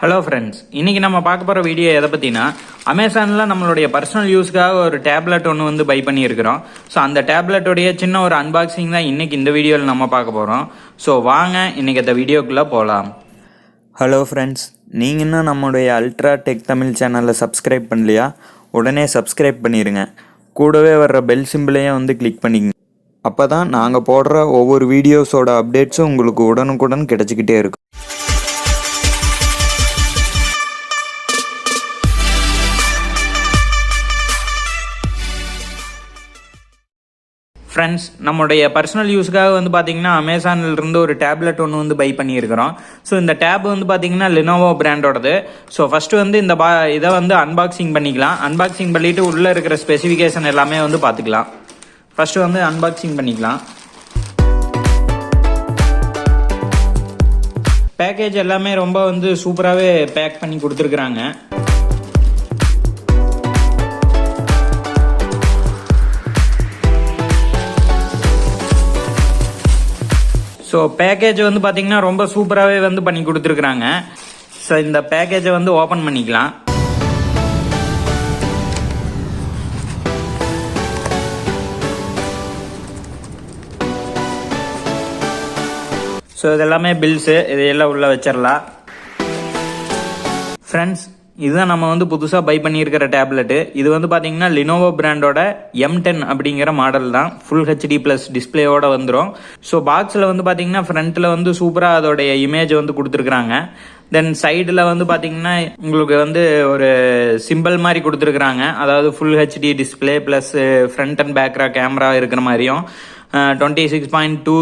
Hello friends, இன்றைக்கி நம்ம பார்க்க போகிற வீடியோ எதை பற்றினா அமேசானில் நம்மளுடைய பர்சனல் யூஸ்க்காக ஒரு டேப்லெட் ஒன்று வந்து பை பண்ணியிருக்கிறோம். ஸோ அந்த டேப்லெட்டோடைய சின்ன ஒரு அன்பாக்சிங் தான் இன்றைக்கி இந்த வீடியோவில் நம்ம பார்க்க போகிறோம். ஸோ வாங்க இன்றைக்கி அந்த வீடியோக்குள்ளே போகலாம். ஹலோ ஃப்ரெண்ட்ஸ், நீங்கள் இன்னும் நம்மளுடைய அல்ட்ரா டெக் தமிழ் சேனலில் சப்ஸ்கிரைப் பண்ணலையா? உடனே சப்ஸ்கிரைப் பண்ணிடுங்க. கூடவே வர்ற பெல் சிம்பிளையும் வந்து கிளிக் பண்ணிக்கங்க. அப்போ தான் நாங்கள் போடுற ஒவ்வொரு வீடியோஸோட அப்டேட்ஸும் உங்களுக்கு உடனுக்குடன் கிடச்சிக்கிட்டே இருக்கும். ஃப்ரெண்ட்ஸ், நம்மளுடைய பர்சனல் யூஸ்க்காக வந்து பார்த்தீங்கன்னா அமேசானிலிருந்து ஒரு டேப்லெட் ஒன்று வந்து பை பண்ணியிருக்கிறோம். ஸோ இந்த டேப் வந்து பார்த்தீங்கன்னா லெனோவோ பிராண்டோடது. ஸோ ஃபஸ்ட்டு வந்து இந்த இதை வந்து அன்பாக்சிங் பண்ணிக்கலாம். அன்பாக்சிங் பண்ணிவிட்டு உள்ளே இருக்கிற ஸ்பெசிஃபிகேஷன் எல்லாமே வந்து பார்த்துக்கலாம். ஃபஸ்ட்டு வந்து அன்பாக்சிங் பண்ணிக்கலாம். பேக்கேஜ் எல்லாமே ரொம்ப வந்து சூப்பராகவே பேக் பண்ணி கொடுத்துருக்குறாங்க. ஸோ பேக்கேஜ் வந்து பார்த்தீங்கன்னா ரொம்ப சூப்பராகவே வந்து பண்ணி கொடுத்துருக்குறாங்க. ஸோ இந்த பேக்கேஜை வந்து ஓப்பன் பண்ணிக்கலாம். ஸோ இதெல்லாமே பில்ஸு, இதையெல்லாம் உள்ளே வச்சிடலாம். ஃப்ரெண்ட்ஸ், இதுதான் நம்ம வந்து புதுசாக பை பண்ணியிருக்கிற டேப்லெட்டு. இது வந்து பார்த்தீங்கன்னா லினோவோ பிராண்டோட M10 அப்படிங்கிற மாடல் தான். ஃபுல் HD ப்ளஸ் டிஸ்பிளேயோட வந்துடும். ஸோ பாக்ஸில் வந்து பார்த்தீங்கன்னா ஃப்ரண்ட்டில் வந்து சூப்பராக அதோடைய இமேஜ் வந்து கொடுத்துருக்குறாங்க. தென் சைடில் வந்து பார்த்தீங்கன்னா உங்களுக்கு வந்து ஒரு சிம்பிள் மாதிரி கொடுத்துருக்குறாங்க. அதாவது full HD display plus front and பேக்ரா கேமரா இருக்கிற மாதிரியும் 26.2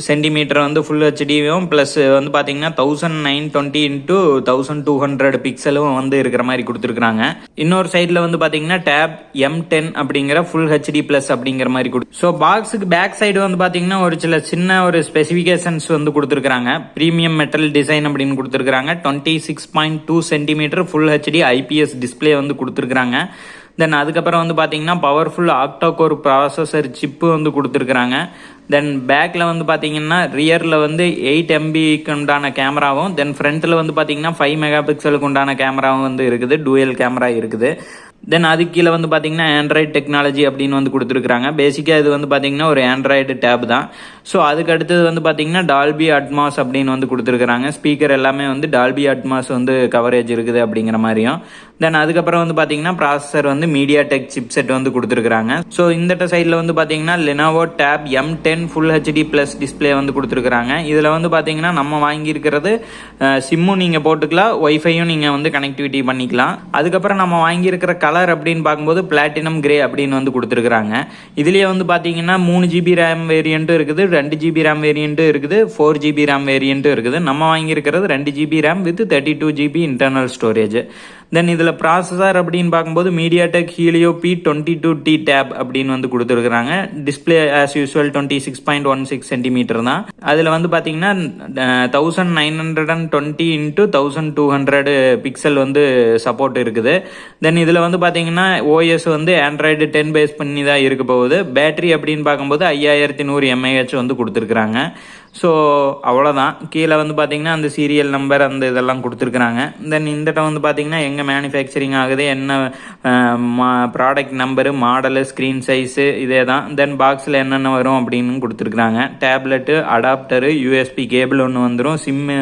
சென்டிமீட்டர் வந்து ஃபுல் ஹெச்டியும் ப்ளஸ் வந்து பார்த்தீங்கன்னா 1920 × 1200 பிக்சலும் வந்து இருக்கிற மாதிரி கொடுத்துருக்குறாங்க. இன்னொரு சைடில் வந்து பார்த்தீங்கன்னா டேப் M10 அப்படிங்கிற ஃபுல் HD ப்ளஸ் அப்படிங்கிற மாதிரி ஸோ பாக்ஸுக்கு பேக் சைடு வந்து பார்த்தீங்கன்னா ஒரு சின்ன ஒரு ஸ்பெசிஃபிகேஷன்ஸ் வந்து கொடுத்துருக்குறாங்க. ப்ரீமியம் மெட்டல் டிசைன் அப்படின்னு கொடுத்துருக்குறாங்க. 26.2 centimetre full HD IPS display வந்து கொடுத்துருக்குறாங்க. தென் அதுக்கப்புறம் வந்து பார்த்தீங்கன்னா பவர்ஃபுல் ஆக்டோகோர் ப்ராசஸர் சிப்பு வந்து கொடுத்துருக்குறாங்க. தென் பேக்கில் வந்து பார்த்தீங்கன்னா ரியரில் வந்து 8 MBக்கு உண்டான கேமராவும், தென் ஃப்ரண்ட்டில் வந்து பார்த்தீங்கன்னா 5 மெகா பிக்சலுக்கு உண்டான கேமராவும் வந்து இருக்குது. டூயல் கேமரா இருக்குது. தென் அதுக்கு கீழே வந்து பார்த்தீங்கன்னா ஆண்ட்ராய்டு டெக்னாலஜி அப்படின்னு வந்து கொடுத்துருக்குறாங்க. பேசிக்காக இது வந்து பார்த்தீங்கன்னா ஒரு ஆண்ட்ராய்டு டேப் தான். ஸோ அதுக்கு அடுத்தது வந்து பார்த்தீங்கன்னா டால்பி அட்மாஸ் அப்படின்னு வந்து கொடுத்துருக்குறாங்க. ஸ்பீக்கர் எல்லாமே வந்து டால்பி அட்மாஸ் வந்து கவரேஜ் இருக்குது அப்படிங்கிற மாதிரியும். தென் அதுக்கப்புறம் வந்து பார்த்தீங்கன்னா ப்ராசஸர் வந்து மீடியா டெக் சிப்செட் வந்து கொடுத்துருக்குறாங்க. ஸோ இந்த சைடில் வந்து பார்த்தீங்கன்னா Lenovo tab M10 full HD plus display வந்து கொடுத்துருக்குறாங்க. இதில் வந்து பார்த்தீங்கன்னா நம்ம வாங்கியிருக்கிறது சிம்மும் நீங்கள் போட்டுக்கலாம், ஒய்ஃபையும் நீங்கள் வந்து கனெக்டிவிட்டி பண்ணிக்கலாம். அதுக்கப்புறம் நம்ம வாங்கியிருக்கிற கலர் அப்படின்னு பார்க்கும்போது பிளாட்டினம் கிரே அப்படின்னு வந்து கொடுத்துருக்குறாங்க. இதுலேயே வந்து பார்த்தீங்கன்னா 3 GB ரேம் வேரியண்ட்டும் இருக்குது, 2 GB ரேம் வேரியண்ட்டும் இருக்குது, 4 GB ரேம் வேரியண்ட்டும் இருக்குது. நம்ம வாங்கியிருக்கிறது 2 GB RAM with 32 GB internal storage. Then இதில் ப்ராசஸர் அப்படின்னு பார்க்கும்போது media tech helio P22T tape அப்படின்னு வந்து கொடுத்துருக்குறாங்க. டிஸ்பிளே ஆஸ் யூஸ்வல் 26.16 சென்டிமீட்டர் தான். அதில் வந்து பார்த்தீங்கன்னா 1920 × 1200 பிக்சல் வந்து சப்போர்ட் இருக்குது. தென் இதில் வந்து பார்த்தீங்கன்னா OS வந்து ஆண்ட்ராய்டு 10 பேஸ் பண்ணி தான் இருக்க போகுது. பேட்டரி அப்படின்னு பார்க்கும்போது 5100 mAh வந்து கொடுத்துருக்குறாங்க. ஸோ அவ்வளோதான். கீழே வந்து பார்த்தீங்கன்னா அந்த சீரியல் நம்பர் அந்த இதெல்லாம் கொடுத்துருக்குறாங்க. தென் இந்த வந்து பார்த்தீங்கன்னா எங்கே மேனுஃபேக்சரிங் ஆகுது, என்ன product number, model, screen size இதே தான். தென் பாக்ஸில் என்னென்ன வரும் அப்படின்னு கொடுத்துருக்குறாங்க. டேப்லெட்டு, அடாப்டரு, USB கேபிள் ஒன்று வந்துடும், சிம்மு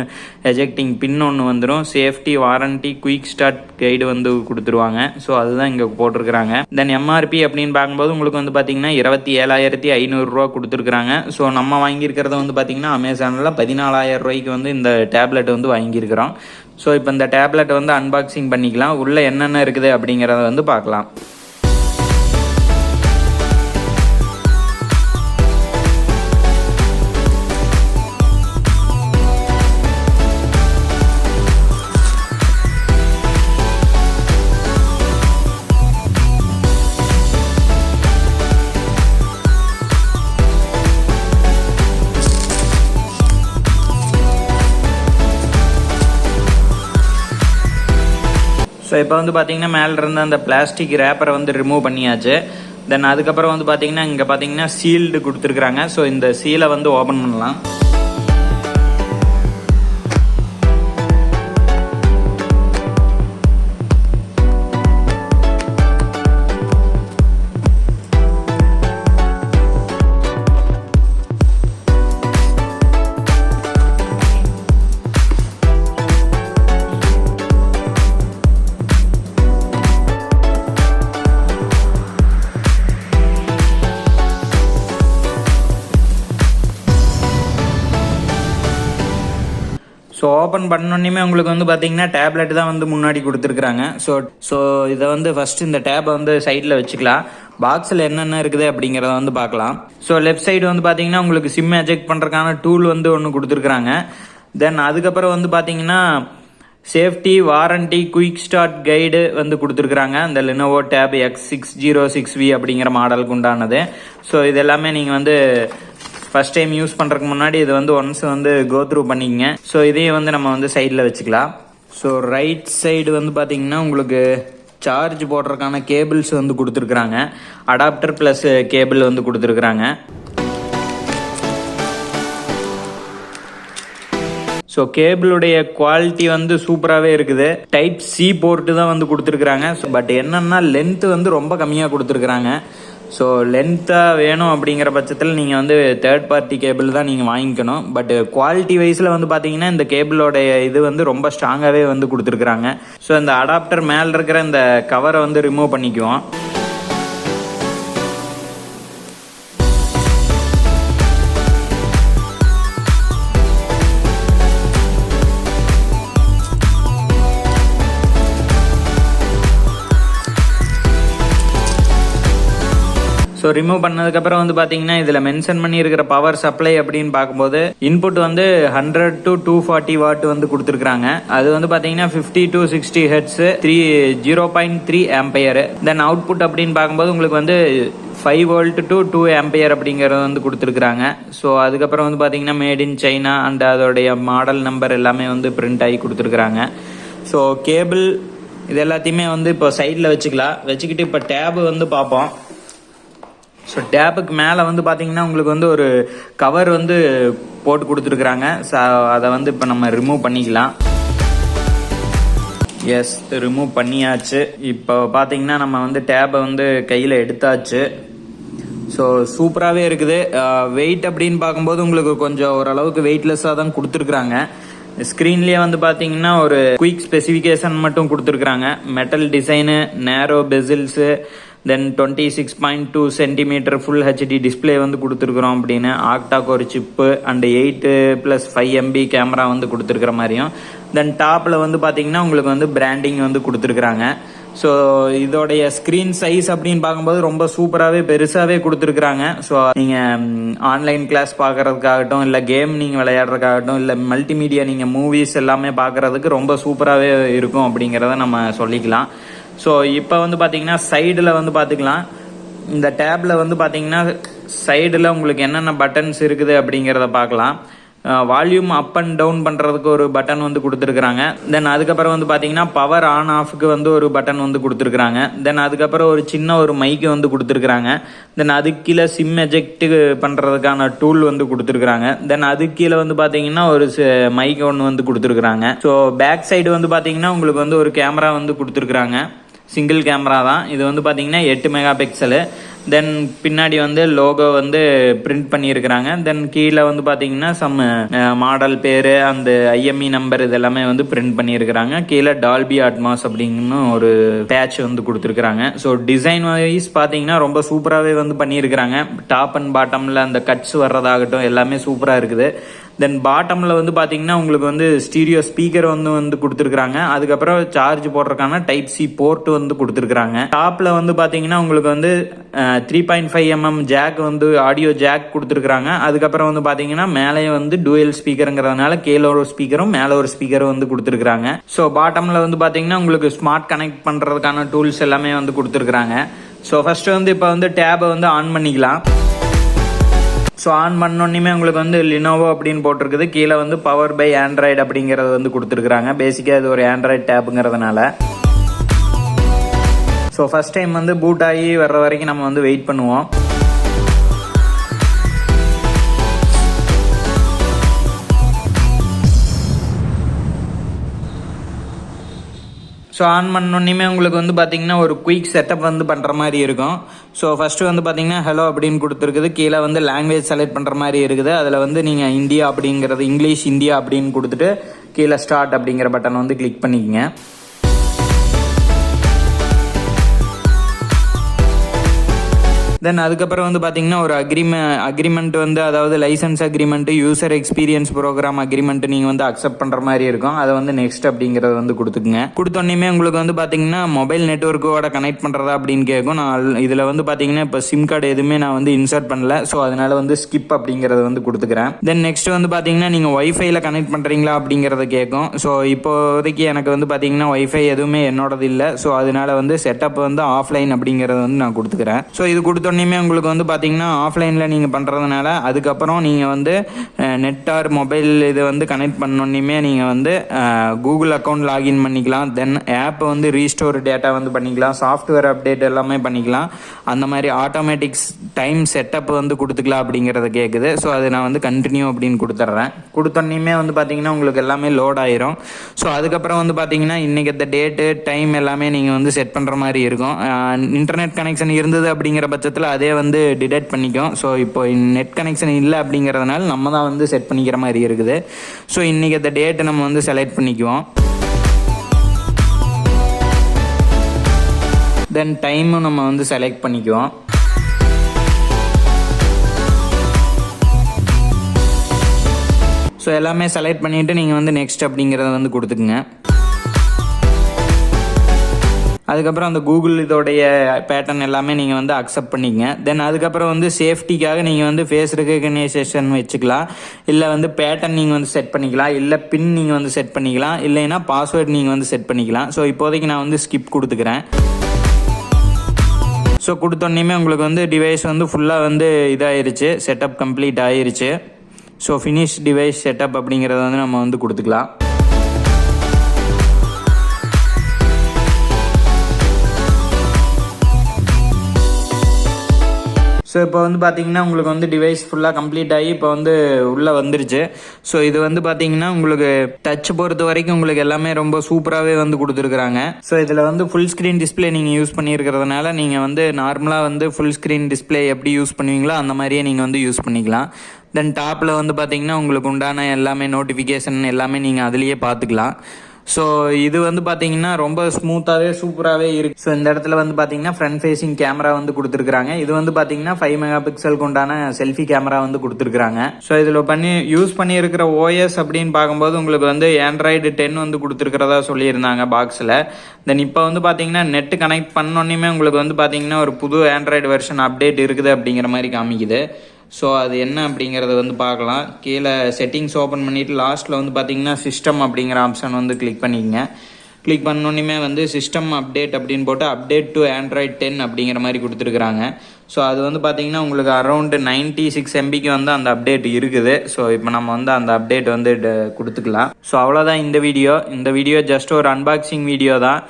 எஜெக்டிங் பின் ஒன்று வந்துடும், safety, warranty, quick start guide வந்து கொடுத்துருவாங்க. ஸோ அதுதான் இங்கே போட்டிருக்கிறாங்க. தென் MRP அப்படின்னு பார்க்கும்போது உங்களுக்கு வந்து பார்த்தீங்கன்னா 27,500 கொடுத்துருக்குறாங்க. ஸோ நம்ம வாங்கியிருக்கிறத வந்து பார்த்தீங்கன்னா அமேசானில் 14,000 ரூபாய்க்கு வந்து இந்த டேப்லெட் வந்து வாங்கியிருக்கிறோம். ஸோ இப்போ இந்த டேப்லெட்டை வந்து அன்பாக்சிங் பண்ணிக்கலாம். உள்ளே என்னென்ன இருக்குது அப்படிங்கிறத வந்து பார்க்கலாம். ஸோ இப்போ வந்து பார்த்தீங்கன்னா மேலே இருந்த அந்த பிளாஸ்டிக் ரேப்பரை வந்து ரிமூவ் பண்ணியாச்சு. தென் அதுக்கப்புறம் வந்து பார்த்தீங்கன்னா இங்கே பார்த்தீங்கன்னா சீல்டு கொடுத்துருக்குறாங்க. ஸோ இந்த சீலை வந்து ஓப்பன் பண்ணலாம். ஸோ ஓப்பன் பண்ணோன்னே உங்களுக்கு வந்து பார்த்தீங்கன்னா டேப்லெட் தான் வந்து முன்னாடி கொடுத்துருக்குறாங்க. ஸோ இதை வந்து ஃபஸ்ட்டு இந்த டேப்பை வந்து சைடில் வச்சுக்கலாம். பாக்ஸில் என்னென்ன இருக்குது அப்படிங்கிறத வந்து பார்க்கலாம். ஸோ லெஃப்ட் சைடு வந்து பார்த்தீங்கன்னா உங்களுக்கு சிம் எஜெக்ட் பண்ணுறதுக்கான டூல் வந்து ஒன்று கொடுத்துருக்குறாங்க. தென் அதுக்கப்புறம் வந்து பார்த்தீங்கன்னா safety warranty quick start guide வந்து கொடுத்துருக்குறாங்க. இந்த Lenovo Tab X606V அப்படிங்கிற மாடலுக்கு உண்டானது. ஸோ இது எல்லாமே நீங்கள் வந்து ஃபர்ஸ்ட் டைம் யூஸ் பண்ணுறதுக்கு முன்னாடி இது வந்து ஒன்ஸ் வந்து கோ த்ரூ பண்ணிக்கங்க. ஸோ இதையும் வந்து நம்ம வந்து சைடில் வச்சுக்கலாம். ஸோ ரைட் சைடு வந்து பார்த்தீங்கன்னா உங்களுக்கு சார்ஜ் போடுறதுக்கான கேபிள்ஸ் வந்து கொடுத்துருக்குறாங்க. அடாப்டர் ப்ளஸ் கேபிள் வந்து கொடுத்துருக்குறாங்க. ஸோ கேபிளுடைய குவாலிட்டி வந்து சூப்பராகவே இருக்குது. டைப் சி போர்ட்டு தான் வந்து கொடுத்துருக்குறாங்க. பட் என்னன்னா லென்த்து வந்து ரொம்ப கம்மியாக கொடுத்துருக்குறாங்க. ஸோ லென்த்தாக வேணும் அப்படிங்கிற பட்சத்தில் நீங்கள் வந்து தேர்ட் பார்ட்டி கேபிள் தான் நீங்கள் வாங்கிக்கணும். பட் குவாலிட்டி வைஸில் வந்து பார்த்தீங்கன்னா இந்த கேபிளோடைய இது வந்து ரொம்ப ஸ்ட்ராங்காகவே வந்து கொடுத்துருக்குறாங்க. ஸோ இந்த அடாப்டர் மேலே இருக்கிற இந்த கவரை வந்து ரிமூவ் பண்ணிக்குவோம். ஸோ ரிமூவ் பண்ணதுக்கப்புறம் வந்து பார்த்தீங்கன்னா இதில் மென்ஷன் பண்ணியிருக்கிற பவர் சப்ளை அப்படின்னு பார்க்கும்போது இன்புட் வந்து 100 to 240 வாட் வந்து கொடுத்துருக்காங்க. அது வந்து பார்த்தீங்கன்னா 50 to 60 hertz 0.3 ampere. Then output அப்படின்னு பார்க்கும்போது உங்களுக்கு வந்து 5 வோல்ட் to 2 ஆம்பியர் அப்படிங்கிறது வந்து கொடுத்துருக்குறாங்க. ஸோ அதுக்கப்புறம் வந்து பார்த்தீங்கன்னா மேட் இன் சைனா அண்ட் அதோடைய மாடல் நம்பர் எல்லாமே வந்து பிரிண்ட் ஆகி கொடுத்துருக்குறாங்க. ஸோ கேபிள் இது எல்லாத்தையுமே வந்து இப்போ சைடில் வச்சுக்கிட்டு இப்போ டேபு வந்து பார்ப்போம். ஸோ டேப்புக்கு மேலே வந்து பார்த்தீங்கன்னா உங்களுக்கு வந்து ஒரு கவர் வந்து போட்டு கொடுத்துருக்குறாங்க. ஸோ அதை வந்து இப்போ நம்ம ரிமூவ் பண்ணிக்கலாம். எஸ், ரிமூவ் பண்ணியாச்சு. இப்போ பார்த்தீங்கன்னா நம்ம வந்து டேப்பை வந்து கையில் எடுத்தாச்சு. ஸோ சூப்பராகவே இருக்குது. வெயிட் அப்படின்னு பார்க்கும்போது உங்களுக்கு கொஞ்சம் ஓரளவுக்கு வெயிட்லெஸ்ஸாக தான் கொடுத்துருக்குறாங்க. ஸ்க்ரீன்லேயே வந்து பார்த்தீங்கன்னா ஒரு குயிக் ஸ்பெசிஃபிகேஷன் மட்டும் கொடுத்துருக்குறாங்க. மெட்டல் டிசைனு, நேரோ பெசில்ஸு, தென் 26.2 சென்டிமீட்டர் ஃபுல் ஹெச்டி டிஸ்பிளே வந்து கொடுத்துருக்குறோம் அப்படின்னு, ஆக்டாக் ஒரு சிப்பு அண்ட் 8+5 MB கேமரா வந்து கொடுத்துருக்குற மாதிரியும், தென் டாப்பில் வந்து பார்த்தீங்கன்னா உங்களுக்கு வந்து பிராண்டிங் வந்து கொடுத்துருக்குறாங்க. ஸோ இதோடைய ஸ்க்ரீன் சைஸ் அப்படின்னு பார்க்கும்போது ரொம்ப சூப்பராகவே பெருசாகவே கொடுத்துருக்குறாங்க. ஸோ நீங்கள் ஆன்லைன் கிளாஸ் பார்க்குறதுக்காகட்டும், இல்லை கேம் நீங்கள் விளையாடுறதுக்காகட்டும், இல்லை மல்டிமீடியா நீங்கள் மூவிஸ் எல்லாமே பார்க்குறதுக்கு ரொம்ப சூப்பராகவே இருக்கும் அப்படிங்கிறத நம்ம சொல்லிக்கலாம். ஸோ இப்போ வந்து பார்த்தீங்கன்னா சைடில் வந்து பார்த்துக்கலாம். இந்த டேப்பில் வந்து பார்த்தீங்கன்னா சைடில் உங்களுக்கு என்னென்ன பட்டன்ஸ் இருக்குது அப்படிங்கிறத பார்க்கலாம். வால்யூம் அப் அண்ட் டவுன் பண்ணுறதுக்கு ஒரு பட்டன் வந்து கொடுத்துருக்குறாங்க. தென் அதுக்கப்புறம் வந்து பார்த்தீங்கன்னா பவர் ஆன் ஆஃப்க்கு வந்து ஒரு பட்டன் வந்து கொடுத்துருக்குறாங்க. தென் அதுக்கப்புறம் ஒரு சின்ன ஒரு மைக்கு வந்து கொடுத்துருக்குறாங்க. தென் அதுக்கு கீழே சிம் எஜெக்ட் பண்ணுறதுக்கான டூல் வந்து கொடுத்துருக்குறாங்க. தென் அதுக்கு கீழே வந்து பார்த்தீங்கன்னா ஒரு மைக் ஒன்று வந்து கொடுத்துருக்குறாங்க. ஸோ பேக் சைடு வந்து பார்த்தீங்கன்னா உங்களுக்கு வந்து ஒரு கேமரா வந்து கொடுத்துருக்குறாங்க. சிங்கிள் கேமரா தான் இது. வந்து பார்த்தீங்கன்னா 8 மெகா பிக்சலு. தென் பின்னாடி வந்து லோகோ வந்து பிரிண்ட் பண்ணியிருக்கிறாங்க. தென் கீழே வந்து பார்த்தீங்கன்னா சம் மாடல் பேர் அந்த IME நம்பர் இதெல்லாமே வந்து பிரிண்ட் பண்ணியிருக்கிறாங்க. கீழே டால்பி அட்மாஸ் அப்படின்னு ஒரு பேட்ச் வந்து கொடுத்துருக்குறாங்க. ஸோ டிசைன் வைஸ் பார்த்தீங்கன்னா ரொம்ப சூப்பராகவே வந்து பண்ணியிருக்கிறாங்க. டாப் அண்ட் பாட்டமில் அந்த கட்ஸ் வர்றதாகட்டும் எல்லாமே சூப்பராக இருக்குது. தென் பாட்டமில் வந்து பார்த்தீங்கன்னா உங்களுக்கு வந்து ஸ்டீரியோ ஸ்பீக்கர் வந்து கொடுத்துருக்குறாங்க. அதுக்கப்புறம் சார்ஜ் போடுறதுக்கான டைப் சி போர்ட் வந்து கொடுத்துருக்குறாங்க. டாப்பில் வந்து பார்த்தீங்கன்னா உங்களுக்கு வந்து 3.5 mm ஜாக் வந்து ஆடியோ ஜாக் கொடுத்துருக்குறாங்க. அதுக்கப்புறம் வந்து பார்த்தீங்கன்னா மேலே வந்து டூயல் ஸ்பீக்கருங்கிறதுனால கீழே ஒரு ஸ்பீக்கரும் மேலே ஒரு ஸ்பீக்கரும் வந்து கொடுத்துருக்குறாங்க. ஸோ பாட்டமில் வந்து பார்த்தீங்கன்னா உங்களுக்கு ஸ்மார்ட் கனெக்ட் பண்ணுறதுக்கான டூல்ஸ் எல்லாமே வந்து கொடுத்துருக்குறாங்க. ஸோ ஃபர்ஸ்ட் வந்து இப்போ வந்து டேபை வந்து ஆன் பண்ணிக்கலாம். ஸோ ஆன் பண்ணோன்னே உங்களுக்கு வந்து லினோவோ அப்படின்னு போட்டிருக்குது. கீழே வந்து பவர் பை ஆண்ட்ராய்டு அப்படிங்கிறது வந்து கொடுத்துருக்குறாங்க. பேசிக்காக இது ஒரு ஆண்ட்ராய்டு டேப்புங்கிறதுனால. ஸோ ஃபர்ஸ்ட் டைம் வந்து பூட் ஆகி வர்ற வரைக்கும் நம்ம வந்து வெயிட் பண்ணுவோம். ஸோ ஆன் பண்ணோன்னே உங்களுக்கு வந்து பார்த்தீங்கன்னா ஒரு குயிக் செட்டப் வந்து பண்ணுற மாதிரி இருக்கும். ஸோ ஃபஸ்ட்டு வந்து பார்த்தீங்கன்னா ஹலோ அப்படின்னு கொடுத்துருக்குது. கீழே வந்து லாங்குவேஜ் செலக்ட் பண்ணுற மாதிரி இருக்குது. அதில் வந்து நீங்கள் இந்தியா அப்படிங்கிறது இங்கிலீஷ் இந்தியா அப்படின்னு கொடுத்துட்டு கீழே ஸ்டார்ட் அப்படிங்கிற பட்டன் வந்து கிளிக் பண்ணிக்கங்க. தென் அதுக்கப்புறம் வந்து பார்த்தீங்கன்னா ஒரு அக்ரிமெண்ட் வந்து, அதாவது licence agreement, user experience program agreement நீங்கள் வந்து அக்செப்ட் பண்ணுற மாதிரி இருக்கும். அதை வந்து நெக்ஸ்ட் அப்படிங்கிறத வந்து கொடுத்துக்குங்க. கொடுத்தோன்னே உங்களுக்கு வந்து பார்த்தீங்கன்னா மொபைல் நெட்ஒர்க்கோட கனெக்ட் பண்ணுறதா அப்படின்னு கேட்கும். நான் இதில் வந்து பார்த்தீங்கன்னா இப்போ சிம் கார்டு எதுவுமே நான் வந்து இன்சர்ட் பண்ணல. ஸோ அதனால வந்து ஸ்கிப் அப்படிங்கிறத வந்து கொடுத்துக்கிறேன். தென் நெக்ஸ்ட் வந்து பார்த்தீங்கன்னா நீங்கள் ஒய்ஃபைல கனெக்ட் பண்ணுறீங்களா அப்படிங்கிறத கேட்கும். ஸோ இப்போதைக்கு எனக்கு வந்து பார்த்தீங்கன்னா ஒய்ஃபை எதுவுமே என்னோடது இல்லை. ஸோ அதனால வந்து செட்டப் வந்து ஆஃப்லைன் அப்படிங்கிறத வந்து நான் கொடுத்துக்கிறேன். ஸோ இது கொடுத்தோன்னே உங்களுக்கு வந்து பார்த்தீங்கன்னா ஆஃப்லைனில் நீங்கள் பண்ணுறதுனால அதுக்கப்புறம் நீங்கள் வந்து நெட் ஆர் மொபைல் இது வந்து கனெக்ட் பண்ணோன்னே நீங்கள் வந்து கூகுள் அக்கௌண்ட் லாகின் பண்ணிக்கலாம். தென் ஆப்பை வந்து ரீஸ்டோர் டேட்டா வந்து பண்ணிக்கலாம். சாஃப்ட்வேர் அப்டேட் எல்லாமே பண்ணிக்கலாம். அந்த மாதிரி ஆட்டோமேட்டிக்ஸ் டைம் செட்டப் வந்து கொடுத்துக்கலாம் அப்படிங்கிறத கேட்குது. ஸோ அது நான் வந்து கண்டினியூ அப்படின்னு கொடுத்துட்றேன். கொடுத்தோன்னே வந்து பார்த்தீங்கன்னா உங்களுக்கு எல்லாமே லோட் ஆயிரும். ஸோ அதுக்கப்புறம் வந்து பார்த்தீங்கன்னா இன்றைக்கி இந்த டேட்டு டைம் எல்லாமே நீங்கள் வந்து செட் பண்ணுற மாதிரி இருக்கும். இன்டர்நெட் கனெக்ஷன் இருந்தது அப்படிங்கிற பட்சத்தில் அதே வந்து டிடெக்ட் பண்ணிக்கும். ஸோ இப்போ நெட் கனெக்ஷன் இல்லை அப்படிங்கிறதுனால நம்ம தான் வந்து செட் பண்ணிக்கிற மாதிரி இருக்குது. ஸோ இன்றைக்கி இந்த டேட்டை நம்ம வந்து செலக்ட் பண்ணிக்குவோம். தென் டைமும் நம்ம வந்து செலக்ட் பண்ணிக்குவோம். ஸோ எல்லாமே செலக்ட் பண்ணிவிட்டு நீங்கள் வந்து நெக்ஸ்ட் அப்படிங்கிறத வந்து கொடுத்துக்குங்க. அதுக்கப்புறம் அந்த கூகுள் இதோடைய பேட்டர்ன் எல்லாமே நீங்கள் வந்து அக்செப்ட் பண்ணிக்கங்க. தென் அதுக்கப்புறம் வந்து சேஃப்டிக்காக நீங்கள் வந்து ஃபேஸ் ரெகக்னைசேஷன் வச்சுக்கலாம். இல்லை வந்து பேட்டர்ன் நீங்கள் வந்து செட் பண்ணிக்கலாம். இல்லை பின் நீங்கள் வந்து செட் பண்ணிக்கலாம். இல்லைன்னா பாஸ்வேர்டு நீங்கள் வந்து செட் பண்ணிக்கலாம். ஸோ இப்போதைக்கு நான் வந்து ஸ்கிப் கொடுத்துக்கிறேன். ஸோ கொடுத்தோன்னே உங்களுக்கு வந்து டிவைஸ் வந்து ஃபுல்லாக வந்து இதாகிருச்சு, செட்டப் கம்ப்ளீட் ஆகிருச்சு. ஸோ ஃபினிஷ் டிவைஸ் செட்டப் அப்படிங்கிறத வந்து நம்ம வந்து கொடுத்துக்கலாம். ஸோ இப்போ வந்து பார்த்தீங்கன்னா உங்களுக்கு வந்து டிவைஸ் ஃபுல்லாக கம்ப்ளீட் ஆகி இப்போ வந்து உள்ளே வந்துருச்சு. ஸோ இது வந்து பார்த்தீங்கன்னா உங்களுக்கு டச் பொறுத்த வரைக்கும் உங்களுக்கு எல்லாமே ரொம்ப சூப்பராகவே வந்து கொடுத்துருக்குறாங்க. ஸோ இதில் வந்து ஃபுல் ஸ்க்ரீன் டிஸ்பிளே நீங்கள் யூஸ் பண்ணியிருக்கிறதுனால நீங்கள் வந்து நார்மலாக வந்து ஃபுல் ஸ்க்ரீன் டிஸ்பிளே எப்படி யூஸ் பண்ணுவீங்களோ அந்த மாதிரியே நீங்கள் வந்து யூஸ் பண்ணிக்கலாம். தென் டாப்பில் வந்து பார்த்தீங்கன்னா உங்களுக்கு உண்டான எல்லாமே நோட்டிஃபிகேஷன் எல்லாமே நீங்கள் அதுலேயே பார்த்துக்கலாம். ஸோ இது வந்து பார்த்தீங்கன்னா ரொம்ப ஸ்மூத்தாகவே சூப்பராகவே இருக்குது. ஸோ இந்த இடத்துல வந்து பார்த்தீங்கன்னா ஃப்ரண்ட் ஃபேஸிங் கேமரா வந்து கொடுத்துருக்காங்க. இது வந்து பார்த்தீங்கன்னா 5 மெகா பிக்சலுக்கு உண்டான செல்ஃபி கேமரா வந்து கொடுத்துருக்காங்க. ஸோ இதில் யூஸ் பண்ணியிருக்கிற ஓஎஸ் அப்படின்னு பார்க்கும்போது உங்களுக்கு வந்து ஆண்ட்ராய்டு 10 வந்து கொடுத்துருக்கிறதா சொல்லியிருந்தாங்க பாக்ஸில். தென் இப்போ வந்து பார்த்தீங்கன்னா நெட்டு கனெக்ட் பண்ணோன்னே உங்களுக்கு வந்து பார்த்தீங்கன்னா ஒரு புது ஆண்ட்ராய்டு வெர்ஷன் அப்டேட் இருக்குது அப்படிங்கிற மாதிரி காமிக்குது. ஸோ அது என்ன அப்படிங்கிறத வந்து பார்க்கலாம். கீழே செட்டிங்ஸ் ஓப்பன் பண்ணிவிட்டு லாஸ்ட்டில் வந்து பார்த்தீங்கன்னா சிஸ்டம் அப்படிங்கிற ஆப்ஷன் வந்து கிளிக் பண்ணிக்கங்க. கிளிக் பண்ணோன்னே வந்து சிஸ்டம் அப்டேட் அப்படின்னு போட்டு அப்டேட் டு ஆண்ட்ராய்டு 10 அப்படிங்கிற மாதிரி கொடுத்துருக்குறாங்க. ஸோ அது வந்து பார்த்தீங்கன்னா உங்களுக்கு அரௌண்டு 96 MBக்கு வந்து அந்த அப்டேட் இருக்குது. ஸோ இப்போ நம்ம வந்து அந்த அப்டேட் வந்து கொடுத்துக்கலாம். ஸோ அவ்வளோதான் இந்த வீடியோ ஜஸ்ட் ஒரு அன்பாக்சிங் வீடியோ தான்.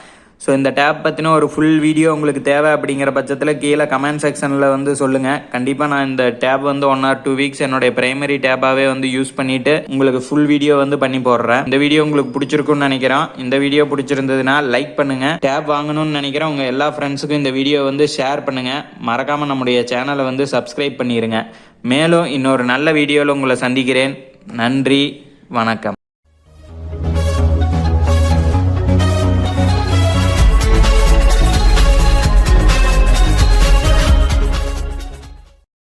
ஸோ இந்த டேப் பற்றின ஒரு ஃபுல் வீடியோ உங்களுக்கு தேவை அப்படிங்கிற பட்சத்தில் கீழே கமெண்ட் செக்ஷனில் வந்து சொல்லுங்கள். கண்டிப்பாக நான் இந்த டேப் வந்து 1 or 2 வீக்ஸ் என்னுடைய பிரைமரி டேப்பாகவே வந்து யூஸ் பண்ணிவிட்டு உங்களுக்கு ஃபுல் வீடியோ வந்து பண்ணி போடுறேன். இந்த வீடியோ உங்களுக்கு பிடிச்சிருக்குன்னு நினைக்கிறேன். இந்த வீடியோ பிடிச்சிருந்ததுன்னா லைக் பண்ணுங்கள். டேப் வாங்கணும்னு நினைக்கிறேன் உங்கள் எல்லா ஃப்ரெண்ட்ஸுக்கும் இந்த வீடியோ வந்து ஷேர் பண்ணுங்கள். மறக்காமல் நம்முடைய சேனலை வந்து சப்ஸ்கிரைப் பண்ணிடுங்க. மேலும் இன்னொரு நல்ல வீடியோவில் உங்களை சந்திக்கிறேன். நன்றி, வணக்கம்.